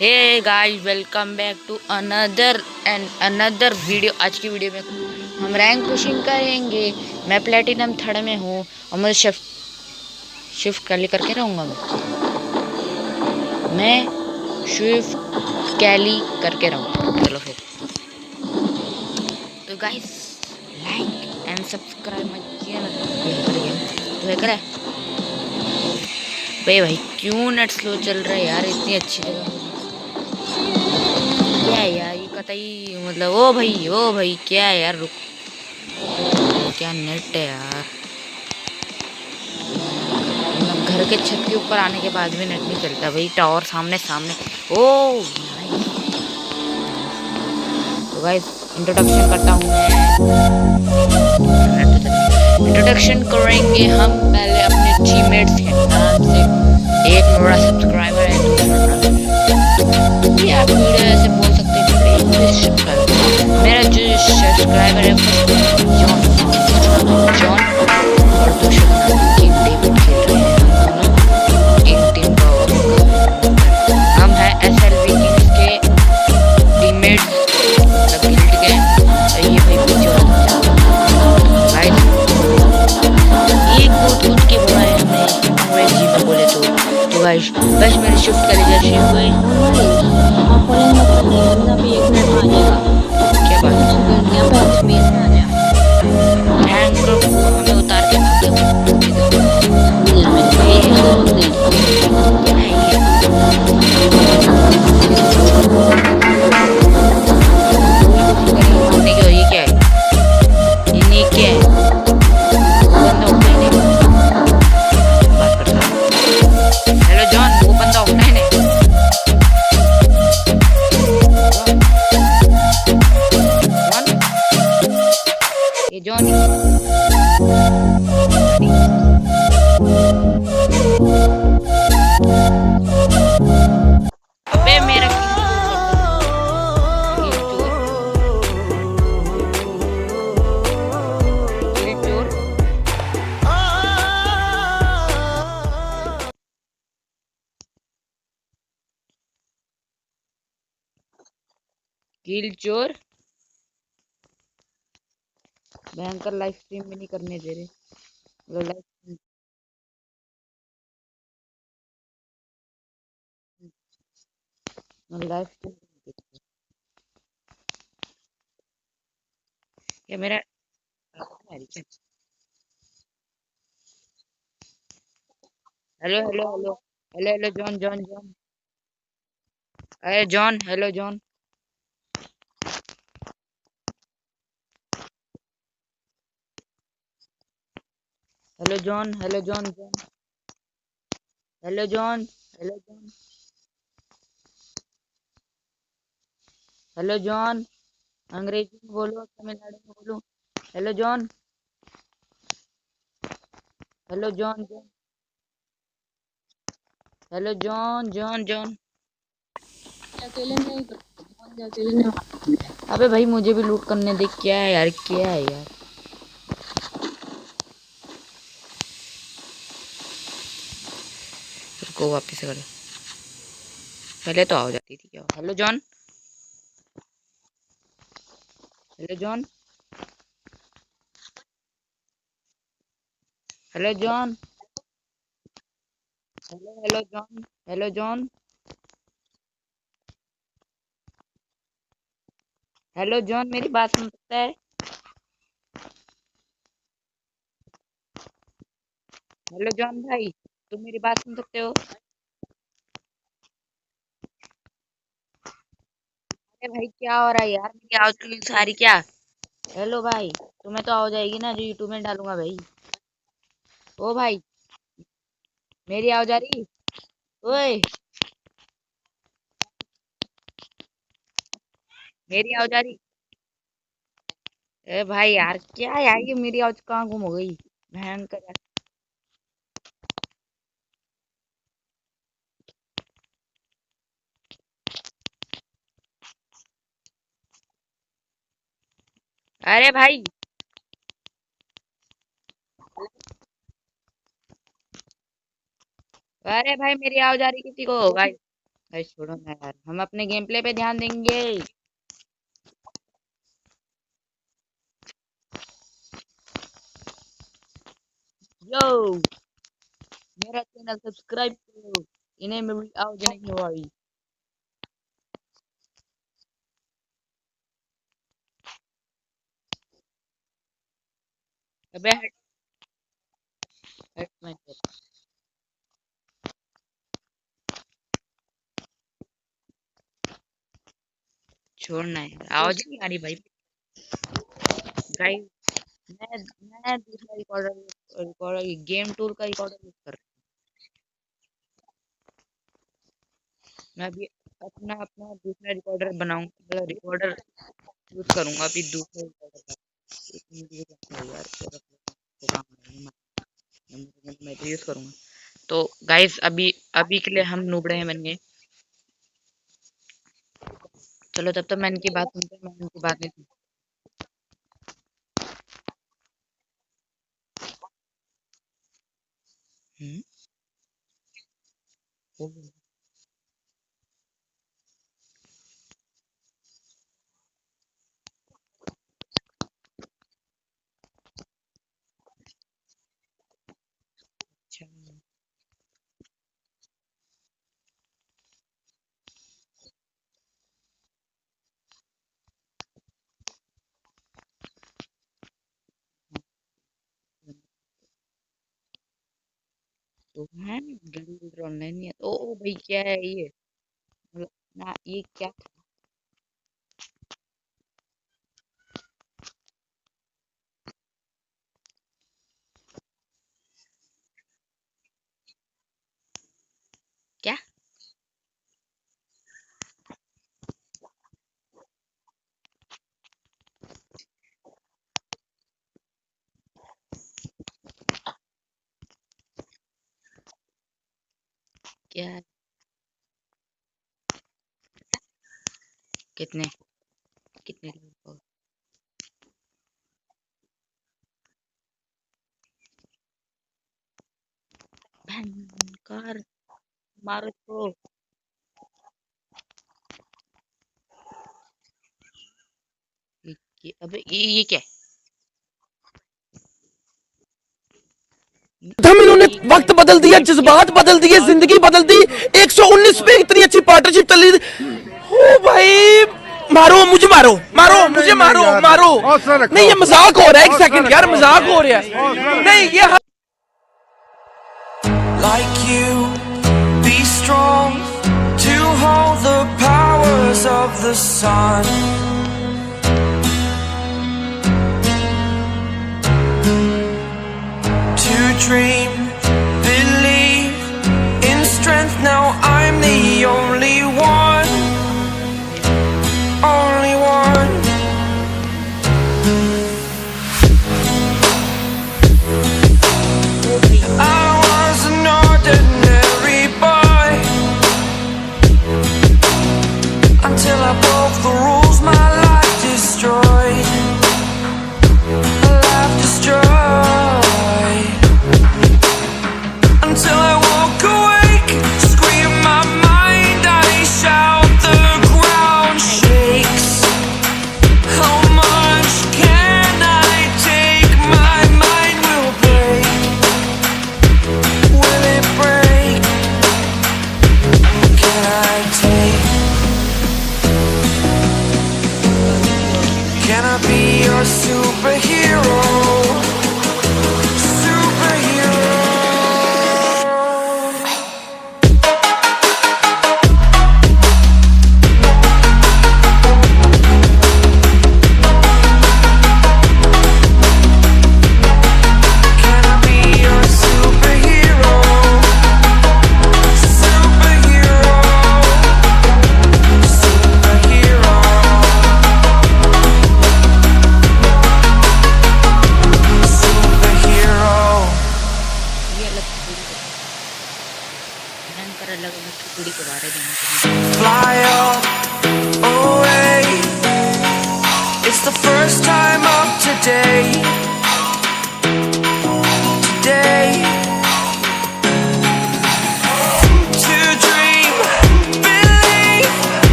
Hey guys, welcome back to another video. आज की video में हम रैंक पुशिंग करेंगे। मैं प्लेटिनम थर्ड में हूँ और मुझे शिफ्ट शिफ्ट कैली करके रहूँगा। मैं शिफ्ट कैली करके रहूँगा। चलो फिर तो guys, like and subscribe my channel. तो है करे भाई क्यों नेट स्लो चल रहा है यार? इतनी अच्छी जगह क्या है यार? ये कतई मतलब ओ भाई क्या है यार? रुक, क्या नेट है यार? मतलब घर के छत के ऊपर आने के बाद भी नेट नहीं चलता भाई। टावर सामने सामने। ओ तो गाइस, इंट्रोडक्शन करता हूँ मैं। इंट्रोडक्शन करेंगे हम पहले अपने टीममेट्स के नाम से। एक मेरा सब्सक्राइबर है, दूसरा ये आप वीडियो ऐसे बोल सकते हैं कि इंग्लिश सब्सक्राइबर। मेरा जो सब्सक्राइबर है जॉन जॉन और दूसरा किंग डेविड खेल रहे हैं। हम दोनों एक टीम का हम हैं एसएलवी किंग्स के टीममेट्स, मतलब गिल्ड के। ये भाई पीछे भाई ये कूद कूद के बोला है हमने अंग्रेजी में बोले तो गाइस बस मेरे शिफ्ट का लीडरशिप हुई। आप फॉलोइंग मत करिए, वरना अभी 1 मिनट में आ जाएगा। क्या बात कुछ है? गलतियां पे आप स्पेस में आ जाए। हैंकर को हमें उतार के भागे मिला मेरे को एक में 2 बंदे क्या है ये? मारने की। ये क्या है? ये नीक क्या है? वो बंदा ऑफलाइन है। बात करता हूँ। हेलो जॉन, वो बंदा ऑफलाइन है। जॉन, ये जॉन अबे मेरा किल चोर। किल चोर भयंकर लाइव स्ट्रीम भी नहीं करने दे रहे। लाइव स्ट्रीम क्या मेरा? Hello hello hello hello hello John John John. अरे John, hello John. Hello John, hello John John. Hello John, hello John. Hello John, अंग्रेजी में बोलो, तमिलनाडु में बोलो। Hello John, hello John John. Hello John John John. अकेले नहीं करते, अकेले नहीं। अबे भाई मुझे भी लूट करने दे। क्या है यार? क्या है यार? को वापस से करो। पहले तो आ जाती थी क्या? Hello John, hello John, hello John. Hello hello John, hello John, hello John. मेरी बात सुन सकता है? हेलो जॉन भाई, तुम मेरी बात सुन सकते हो? अरे भाई क्या हो रहा है यार? मेरी आवाज क्यों नहीं आ रही क्या? हेलो भाई, तुम्हें तो आ जाएगी ना जो यूट्यूब में डालूंगा भाई। ओ भाई, मेरी आवाज आ रही? ओए, मेरी आवाज आ रही? ए भाई यार, क्या यार? ये मेरी आवाज कहाँ गुम हो गई? भयंकर यार। अरे भाई, अरे भाई मेरी आवाज आ रही किसी को भाई? भाई छोड़ो ना यार, हम अपने गेम प्ले पे ध्यान देंगे। यो, मेरा चैनल सब्सक्राइब करो, इन्हें मेरी आवाज नहीं हो रही। अबे हट, हट मत। छोड़ना है, आवाज नहीं आ रही भाई। गाइस, मैं दूसरा रिकॉर्डर रिकॉर्डर गेम टूल का रिकॉर्डर यूज कर रहा हूँ। मैं अभी अपना अपना दूसरा रिकॉर्डर बनाऊंगा, मतलब रिकॉर्डर यूज करूंगा अभी दूसरे रिकॉर्डर का। एक मिनट ये क्या है यार, तेरा काम है, मैं तो यूज करूंगा। तो गाइस, अभी अभी के लिए हम नूबड़े हैं बन गए। चलो तब तक मैं इनकी बात सुनते हैं, मैं इनकी बात नहीं सुनती। हम्म, ओ, अच्छा, तो है जल्दी ऑनलाइन नहीं है। ओ भाई क्या है ये, मतलब ना ये क्या क्या क्या है? कितने कितने लोग? भयंकर, मारो तो। अबे ये क्या है? हम इन्होंने ये क्या वक्त है? बदल दिया, ये क्या जज्बात बदल दिए, जिंदगी बदल दी। 119 पे इतनी अच्छी पार्टनरशिप चली। ओ भाई, मारो मुझे, मारो मारो मुझे, मारो मारो। नहीं ये मजाक हो रहा है, एक सेकंड यार, मजाक हो रहा है। नहीं ये like you, be strong to hold the powers of the sun. To dream, believe in strength. Now I'm the only one, only one. I was an ordinary boy until I broke the rules. My life destroyed, life destroyed. Until I woke awake, scream my mind, I shout, the ground shakes. How much can I take? My mind will break. Will it break? Can I take? Can I be your superhero? Superhero. Can I be your superhero? Superhero. Superhero.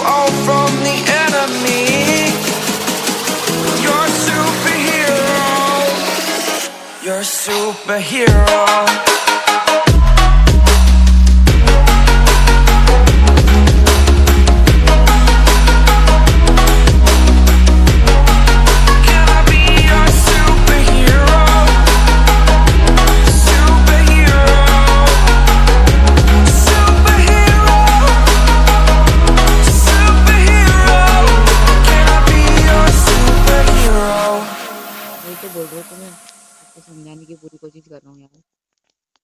all from the enemy. You're a superhero. You're a superhero. Can I be your superhero? Superhero. Superhero. Superhero. Can I be your superhero? वही तो बोल रहा हूँ तुम्हें, आपको समझाने की पूरी कोशिश कर रहा हूँ यार,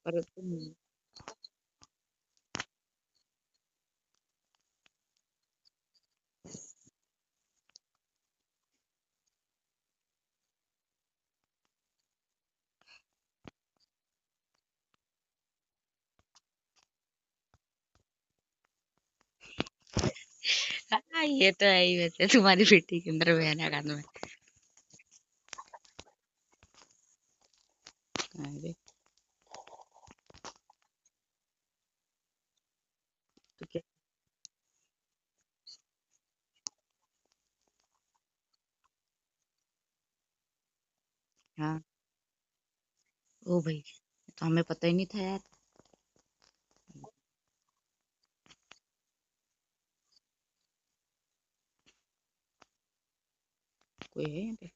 पर तुम हाँ ये तो है ही, वैसे तुम्हारी बेटी के अंदर बयान है में। अरे तो क्या? हाँ। ओ भाई, तो हमें पता ही नहीं था यार। कोई है यहाँ पे?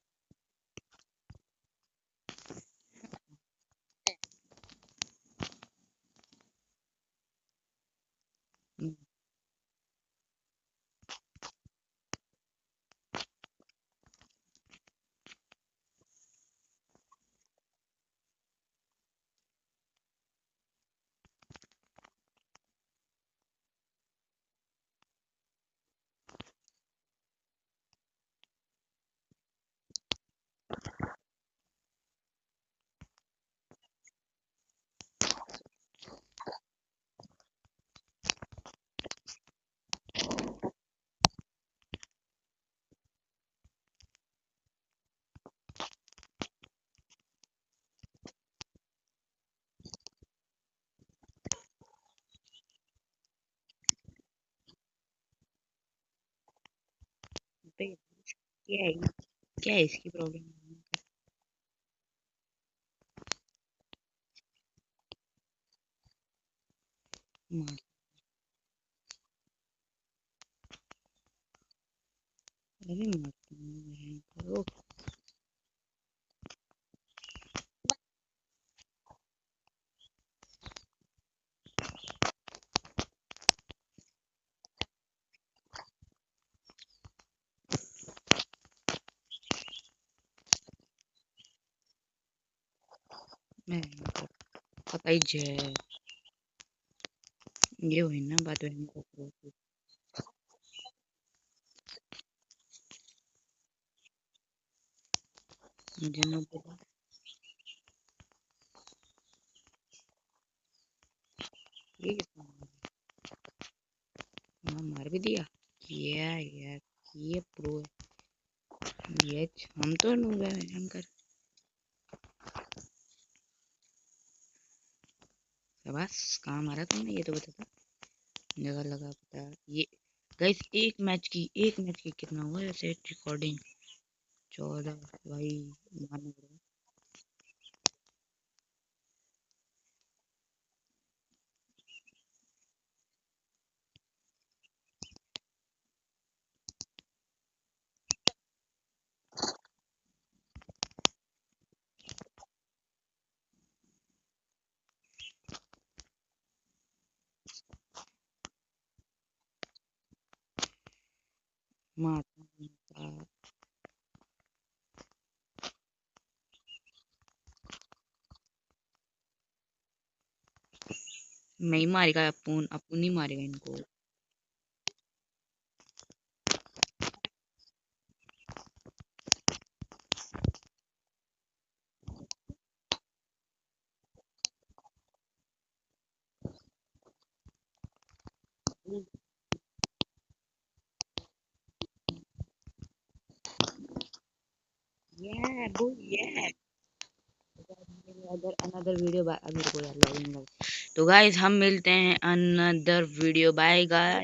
हम्म, पे क्या है, क्या है इसकी प्रॉब्लम? मार, अरे मत करो। मैं पता ही जय, ये हुई ना बात बहन को। मुझे ना पता, ये कितना हाँ, मार भी दिया। किया यार, ये प्रो है ये, हम तो नूब है भयंकर। बस कहाँ मारा तुमने, ये तो बता था। जगह लगा पता ये। गाइस एक मैच की कितना हुआ है सेट रिकॉर्डिंग? 14 भाई, मारना पड़ेगा। मारना पड़ेगा। नहीं मारेगा, अपुन अपुन नहीं मारेगा इनको। ये बो ये अदर अनदर वीडियो, मेरे को यार लॉगिन लग। तो गाइस हम मिलते हैं अनदर वीडियो, बाय गाइस।